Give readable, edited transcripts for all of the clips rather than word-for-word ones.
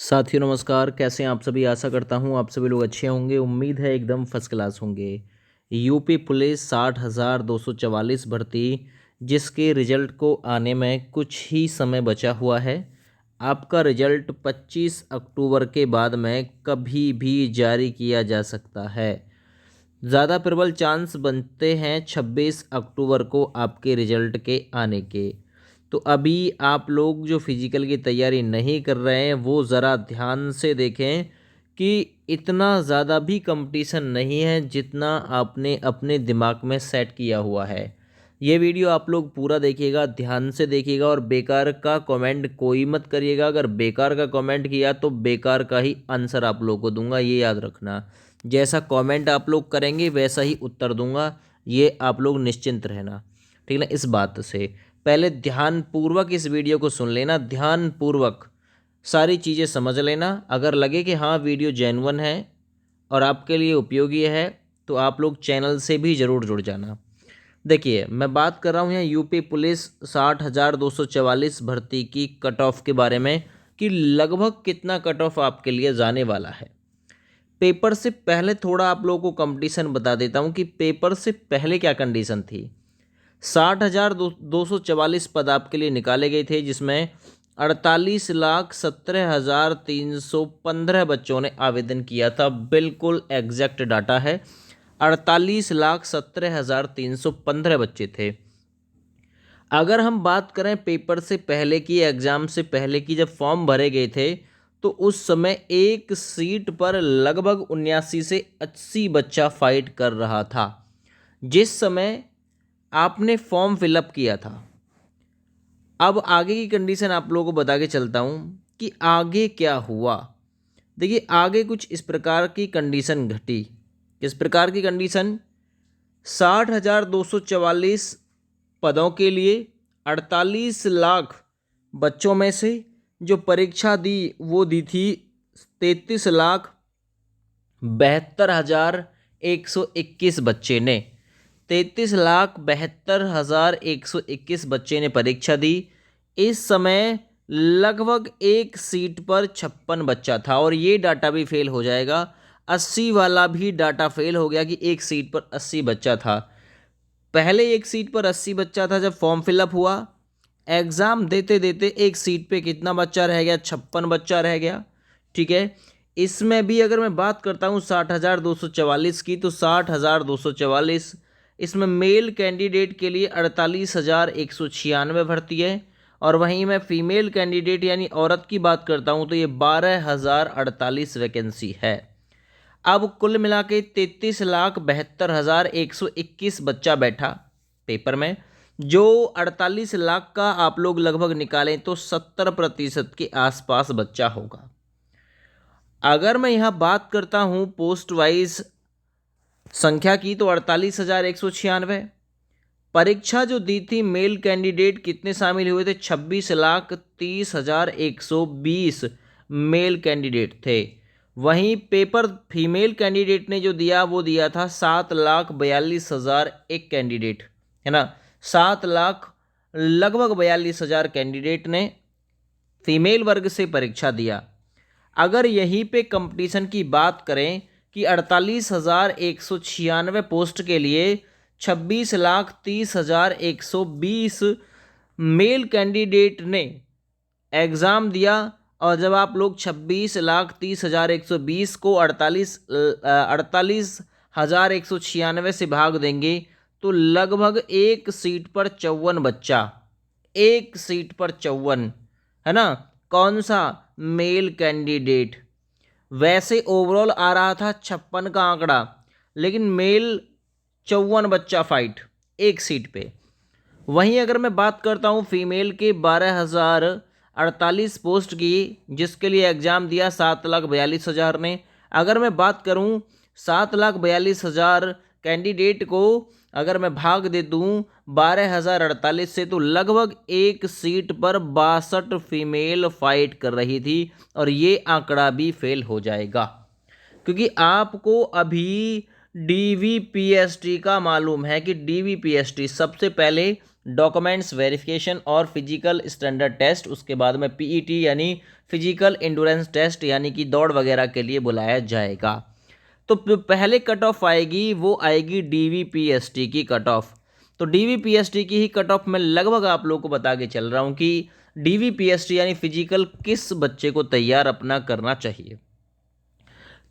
साथियों नमस्कार। कैसे हैं आप सभी। आशा करता हूं आप सभी लोग अच्छे होंगे। उम्मीद है एकदम फर्स्ट क्लास होंगे। यूपी पुलिस 60,244 भर्ती, जिसके रिजल्ट को आने में कुछ ही समय बचा हुआ है। आपका रिजल्ट 25 अक्टूबर के बाद में कभी भी जारी किया जा सकता है। ज़्यादा प्रबल चांस बनते हैं 26 अक्टूबर को आपके रिजल्ट के आने के। तो अभी आप लोग जो फिजिकल की तैयारी नहीं कर रहे हैं वो ज़रा ध्यान से देखें कि इतना ज़्यादा भी कंपटीशन नहीं है जितना आपने अपने दिमाग में सेट किया हुआ है। ये वीडियो आप लोग पूरा देखिएगा, ध्यान से देखिएगा और बेकार का कमेंट कोई मत करिएगा। अगर बेकार का कमेंट किया तो बेकार का ही आंसर आप लोग को दूंगा, ये याद रखना। जैसा कमेंट आप लोग करेंगे वैसा ही उत्तर दूंगा, ये आप लोग निश्चिंत रहना, ठीक है ना। इस बात से पहले ध्यानपूर्वक इस वीडियो को सुन लेना, ध्यानपूर्वक सारी चीज़ें समझ लेना। अगर लगे कि हाँ वीडियो जेन्युइन है और आपके लिए उपयोगी है तो आप लोग चैनल से भी ज़रूर जुड़ जाना। देखिए, मैं बात कर रहा हूँ यहाँ यूपी पुलिस 60,244 भर्ती की कट ऑफ के बारे में कि लगभग कितना कट ऑफ आपके लिए जाने वाला है। पेपर से पहले थोड़ा आप लोगों को कंपटीशन बता देता हूँ कि पेपर से पहले क्या कंडीशन थी। 60,244 पद आपके लिए निकाले गए थे, जिसमें 48,17,315 बच्चों ने आवेदन किया था। बिल्कुल एग्जैक्ट डाटा है, 48,17,315 बच्चे थे। अगर हम बात करें पेपर से पहले की, एग्ज़ाम से पहले की, जब फॉर्म भरे गए थे तो उस समय एक सीट पर लगभग 79 से 80 बच्चा फाइट कर रहा था जिस समय आपने फॉर्म फिलअप किया था। अब आगे की कंडीशन आप लोगों को बता के चलता हूँ कि आगे क्या हुआ। देखिए, आगे कुछ इस प्रकार की कंडीशन घटी। किस प्रकार की कंडीशन? 60,244 पदों के लिए 48 लाख बच्चों में से जो परीक्षा दी वो दी थी 33,72,121 बच्चे ने। 33,72,121 बच्चे ने परीक्षा दी। इस समय लगभग एक सीट पर 56 बच्चा था और ये डाटा भी फेल हो जाएगा। 80 वाला भी डाटा फेल हो गया कि एक सीट पर 80 बच्चा था। पहले एक सीट पर 80 बच्चा था जब फॉर्म फिलअप हुआ। एग्ज़ाम देते देते एक सीट पे कितना बच्चा रह गया? 56 बच्चा रह गया, ठीक है। इसमें भी अगर मैं बात करता हूँ 60,244 की, तो 60,244 इसमें मेल कैंडिडेट के लिए 48,196 भर्ती है और वहीं मैं फीमेल कैंडिडेट यानी औरत की बात करता हूँ तो ये 12,048 वैकेंसी है। अब कुल मिला के 33,72,121 बच्चा बैठा पेपर में। जो 48 लाख का आप लोग लगभग निकालें तो 70% के आसपास बच्चा होगा। अगर मैं यहाँ बात करता हूँ पोस्ट वाइज संख्या की तो 48,196। परीक्षा जो दी थी मेल कैंडिडेट कितने शामिल हुए थे? 26,30,120 मेल कैंडिडेट थे। वहीं पेपर फीमेल कैंडिडेट ने जो दिया वो दिया था 7,42,000 एक कैंडिडेट, है ना। 7 लाख लगभग 42,000 कैंडिडेट ने फीमेल वर्ग से परीक्षा दिया। अगर यहीं पे कंपटीशन की बात करें कि 48,196 पोस्ट के लिए 26,30,120 मेल कैंडिडेट ने एग्ज़ाम दिया और जब आप लोग 26,30,120 को 48,196 से भाग देंगे तो लगभग एक सीट पर 54 बच्चा, एक सीट पर 54, है ना। कौन सा? Male candidate. वैसे ओवरऑल आ रहा था 56 का आंकड़ा, लेकिन मेल 54 बच्चा फाइट एक सीट पे। वहीं अगर मैं बात करता हूँ फीमेल के 12,048 पोस्ट की, जिसके लिए एग्ज़ाम दिया 7,42,000 ने। अगर मैं बात करूँ 7,42,000 कैंडिडेट को अगर मैं भाग दे दूँ 12,048 से तो लगभग एक सीट पर 62 फीमेल फाइट कर रही थी और ये आंकड़ा भी फेल हो जाएगा क्योंकि आपको अभी डीवीपीएसटी का मालूम है कि डीवीपीएसटी सबसे पहले डॉक्यूमेंट्स वेरिफिकेशन और फिजिकल स्टैंडर्ड टेस्ट, उसके बाद में पीईटी यानी फिजिकल इंड्योरेंस टेस्ट यानी कि दौड़ वगैरह के लिए बुलाया जाएगा। तो पहले कट ऑफ आएगी वो आएगी डीवीपीएसटी की कट ऑफ। तो डीवीपीएसटी की ही कट ऑफ मैं लगभग आप लोगों को बता के चल रहा हूँ कि डीवीपीएसटी यानी फिजिकल किस बच्चे को तैयार अपना करना चाहिए।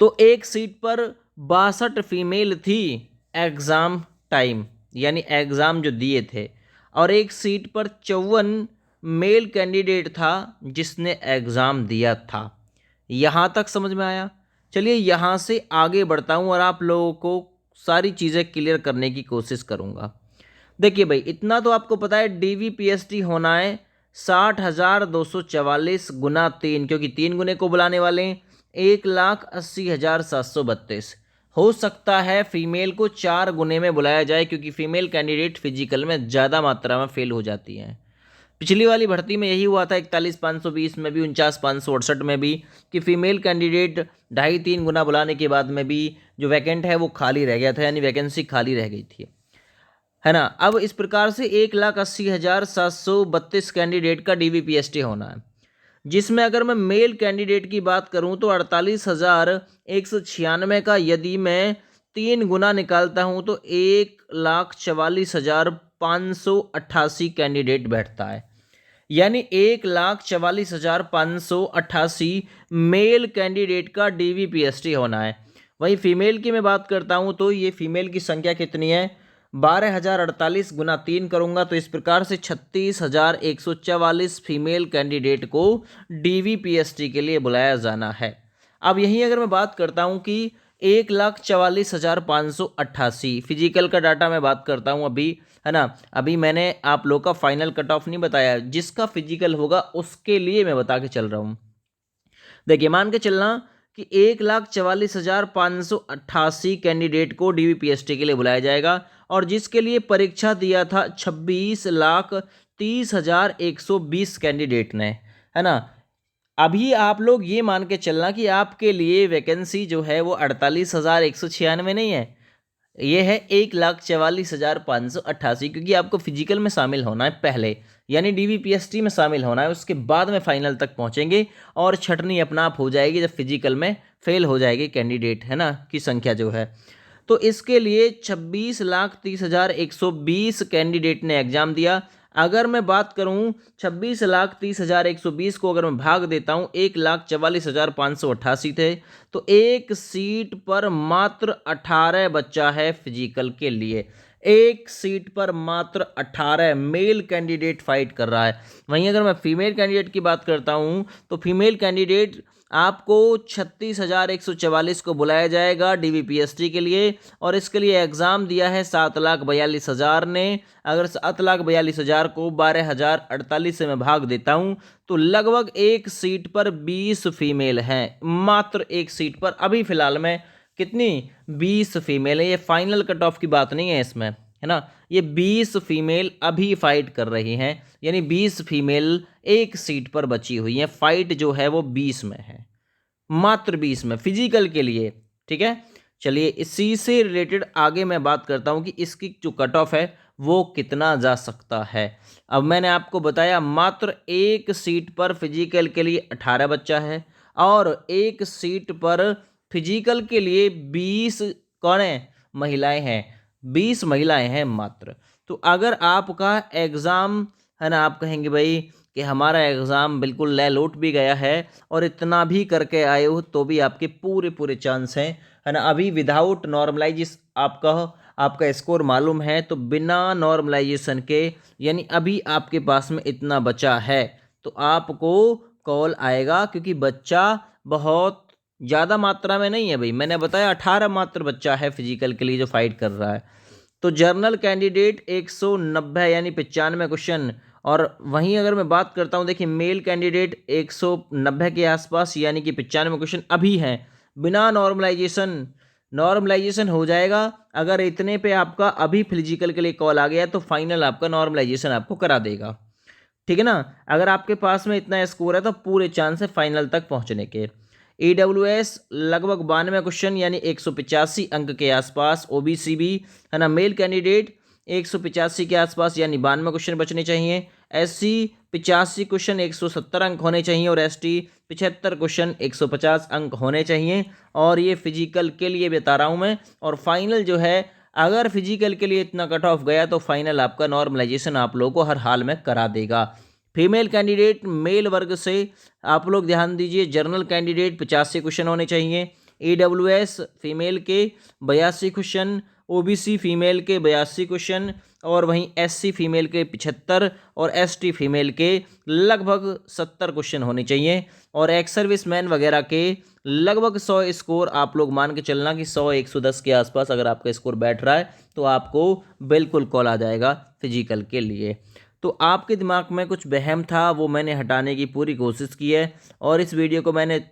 तो एक सीट पर 62 फीमेल थी एग्ज़ाम टाइम यानी एग्ज़ाम जो दिए थे, और एक सीट पर 54 मेल कैंडिडेट था जिसने एग्ज़ाम दिया था। यहाँ तक समझ में आया? चलिए यहाँ से आगे बढ़ता हूँ और आप लोगों को सारी चीज़ें क्लियर करने की कोशिश करूँगा। देखिए भाई, इतना तो आपको पता है डीवीपीएसटी होना है 60,244 गुना 3, क्योंकि 3 गुने को बुलाने वाले हैं 1,80,732। हो सकता है फीमेल को 4 गुने में बुलाया जाए क्योंकि फीमेल कैंडिडेट फिजिकल में ज़्यादा मात्रा में फेल हो जाती हैं। पिछली वाली भर्ती में यही हुआ था 41,520 में भी, 49,568 में भी, कि फीमेल कैंडिडेट 2.5-3 गुना बुलाने के बाद में भी जो वैकेंट है वो खाली रह गया था, यानी वैकेंसी खाली रह गई थी, है ना। अब इस प्रकार से 1,80,732 कैंडिडेट का डीवीपीएसटी होना है, जिसमें अगर मैं मेल कैंडिडेट की बात करूं तो 48,196 का यदि मैं 3 गुना निकालता हूं तो 1,44,588 कैंडिडेट बैठता है, यानी 1,44,588 मेल कैंडिडेट का डीवीपीएसटी होना है। वहीं फीमेल की मैं बात करता हूं तो ये फीमेल की संख्या कितनी है, 12,048 गुना 3 करूंगा तो इस प्रकार से 36,144 फीमेल कैंडिडेट को डीवीपीएसटी के लिए बुलाया जाना है। अब यहीं अगर मैं बात करता हूं कि 1,44,588 फिजिकल का डाटा मैं बात करता हूं अभी, है ना। अभी मैंने आप लोग का फाइनल कट ऑफ नहीं बताया, जिसका फिजिकल होगा उसके लिए मैं बता के चल रहा हूं। देखिए, मान के चलना कि 1,44,588 कैंडिडेट को डीवीपीएसटी के लिए बुलाया जाएगा, और जिसके लिए परीक्षा दिया था 26,30,120 कैंडिडेट ने, है ना। अभी आप लोग ये मान के चलना कि आपके लिए वैकेंसी जो है वो 48,196 नहीं है, ये है 1,44,588, क्योंकि आपको फिजिकल में शामिल होना है पहले, यानी डीवीपीएसटी में शामिल होना है, उसके बाद में फाइनल तक पहुंचेंगे और छटनी अपना आप हो जाएगी जब फिजिकल में फेल हो जाएगी कैंडिडेट, है ना, की संख्या जो है। तो इसके लिए 26,30,120 कैंडिडेट ने एग्जाम दिया। अगर मैं बात करूं 26,30,120 को अगर मैं भाग देता हूं 1,44,588 थे, तो एक सीट पर मात्र 18 बच्चा है फिजिकल के लिए। एक सीट पर मात्र 18 मेल कैंडिडेट फाइट कर रहा है। वहीं अगर मैं फीमेल कैंडिडेट की बात करता हूं तो फीमेल कैंडिडेट आपको 36,144 को बुलाया जाएगा डीवीपीएसटी के लिए, और इसके लिए एग्ज़ाम दिया है 7,42,000 ने। अगर 7,42,000 को 12,048 से मैं भाग देता हूं तो लगभग एक सीट पर 20 फीमेल हैं, मात्र एक सीट पर अभी फ़िलहाल में कितनी 20 फीमेल है। ये फाइनल कट ऑफ की बात नहीं है इसमें, है ना। ये 20 फीमेल अभी फाइट कर रही हैं, यानी 20 फीमेल एक सीट पर बची हुई हैं। फाइट जो है वो 20 में है, मात्र 20 में फिजिकल के लिए, ठीक है। चलिए इसी से रिलेटेड आगे मैं बात करता हूं कि इसकी जो कट ऑफ है वो कितना जा सकता है। अब मैंने आपको बताया मात्र एक सीट पर फिजिकल के लिए 18 बच्चा है, और एक सीट पर फिजिकल के लिए 20 कौन है, महिलाएं हैं, 20 महिलाएं हैं मात्र। तो अगर आपका एग्ज़ाम, है ना, आप कहेंगे भाई कि हमारा एग्ज़ाम बिल्कुल ले लौट भी गया है और इतना भी करके आए हो तो भी आपके पूरे पूरे चांस हैं, है ना। अभी विदाउट नॉर्मलाइजेशन आपका स्कोर मालूम है, तो बिना नॉर्मलाइजेशन के यानी अभी आपके पास में इतना बचा है तो आपको कॉल आएगा, क्योंकि बच्चा बहुत ज़्यादा मात्रा में नहीं है भाई। मैंने बताया 18 मात्र बच्चा है फिजिकल के लिए जो फाइट कर रहा है। तो जर्नल कैंडिडेट 190 यानी 95 क्वेश्चन, और वहीं अगर मैं बात करता हूं, देखिए मेल कैंडिडेट 190 के आसपास यानी कि 95 क्वेश्चन अभी हैं बिना नॉर्मलाइजेशन हो जाएगा। अगर इतने पे आपका अभी फिजिकल के लिए कॉल आ गया तो फाइनल आपका नॉर्मलाइजेशन आपको करा देगा, ठीक है ना। अगर आपके पास में इतना स्कोर है तो पूरे चांस है फाइनल तक पहुंचने के। EWS लगभग 92 क्वेश्चन यानी 185 अंक के आसपास, OBC भी, है ना। मेल कैंडिडेट 185 के आसपास यानी 92 क्वेश्चन बचने चाहिए। SC 85 क्वेश्चन 170 अंक होने चाहिए और ST 75 क्वेश्चन 150 अंक होने चाहिए। और ये फिजिकल के लिए बता रहा हूँ मैं। और फाइनल जो है, अगर फिजिकल के लिए इतना कट ऑफ गया तो फाइनल आपका नॉर्मलाइजेशन आप लोगों को हर हाल में करा देगा। फीमेल कैंडिडेट मेल वर्ग से आप लोग ध्यान दीजिए, जनरल कैंडिडेट 85 क्वेश्चन होने चाहिए, AWS फीमेल के 82 क्वेश्चन, OBC फीमेल के 82 क्वेश्चन, और वहीं SC फीमेल के 75 और ST फीमेल के लगभग 70 क्वेश्चन होने चाहिए। और एक्स सर्विस मैन वगैरह के लगभग 100 स्कोर आप लोग मान के चलना कि 100-110 के आसपास अगर आपका स्कोर बैठ रहा है तो आपको बिल्कुल कॉल आ जाएगा फिजिकल के लिए। तो आपके दिमाग में कुछ वहम था वो मैंने हटाने की पूरी कोशिश की है, और इस वीडियो को मैंने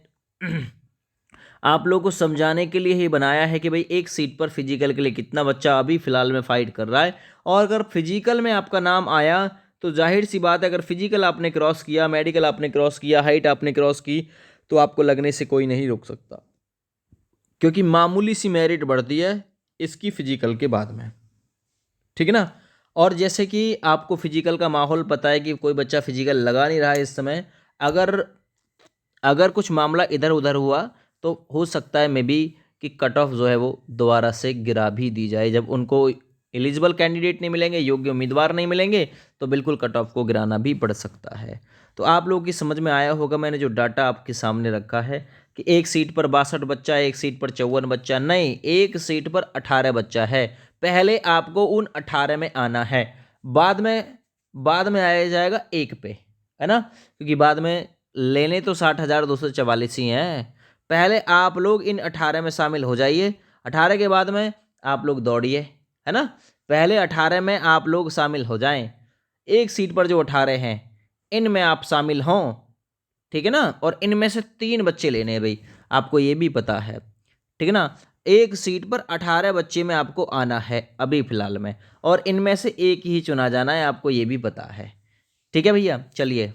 आप लोगों को समझाने के लिए ही बनाया है कि भाई एक सीट पर फिजिकल के लिए कितना बच्चा अभी फ़िलहाल में फ़ाइट कर रहा है। और अगर फिजिकल में आपका नाम आया तो जाहिर सी बात है, अगर फिजिकल आपने क्रॉस किया, मेडिकल आपने क्रॉस किया, हाइट आपने क्रॉस की, तो आपको लगने से कोई नहीं रोक सकता, क्योंकि मामूली सी मेरिट बढ़ती है इसकी फिजिकल के बाद में। ठीक है ना। और जैसे कि आपको फिजिकल का माहौल पता है कि कोई बच्चा फिजिकल लगा नहीं रहा है इस समय, अगर अगर कुछ मामला इधर उधर हुआ तो हो सकता है मे बी कि कट ऑफ जो है वो दोबारा से गिरा भी दी जाए। जब उनको एलिजिबल कैंडिडेट नहीं मिलेंगे, योग्य उम्मीदवार नहीं मिलेंगे, तो बिल्कुल कट ऑफ को गिराना भी पड़ सकता है। तो आप लोगों की समझ में आया होगा मैंने जो डाटा आपके सामने रखा है कि एक सीट पर 62 बच्चा, एक सीट पर 54 बच्चा नहीं, एक सीट पर 18 बच्चा है। पहले आपको उन 18 में आना है, बाद में आया जाएगा एक पे, है ना, क्योंकि बाद में लेने तो 60,244 ही हैं। पहले आप लोग इन 18 में शामिल हो जाइए, 18 के बाद में आप लोग दौड़िए, है ना। पहले 18 में आप लोग शामिल हो जाएं, एक सीट पर जो 18 हैं इनमें आप शामिल हों, ठीक है ना। और इनमें से 3 बच्चे लेने हैं भाई, आपको ये भी पता है, ठीक है ना। एक सीट पर 18 बच्चे में आपको आना है अभी फ़िलहाल में, और इनमें से एक ही चुना जाना है, आपको ये भी पता है। ठीक है भैया, चलिए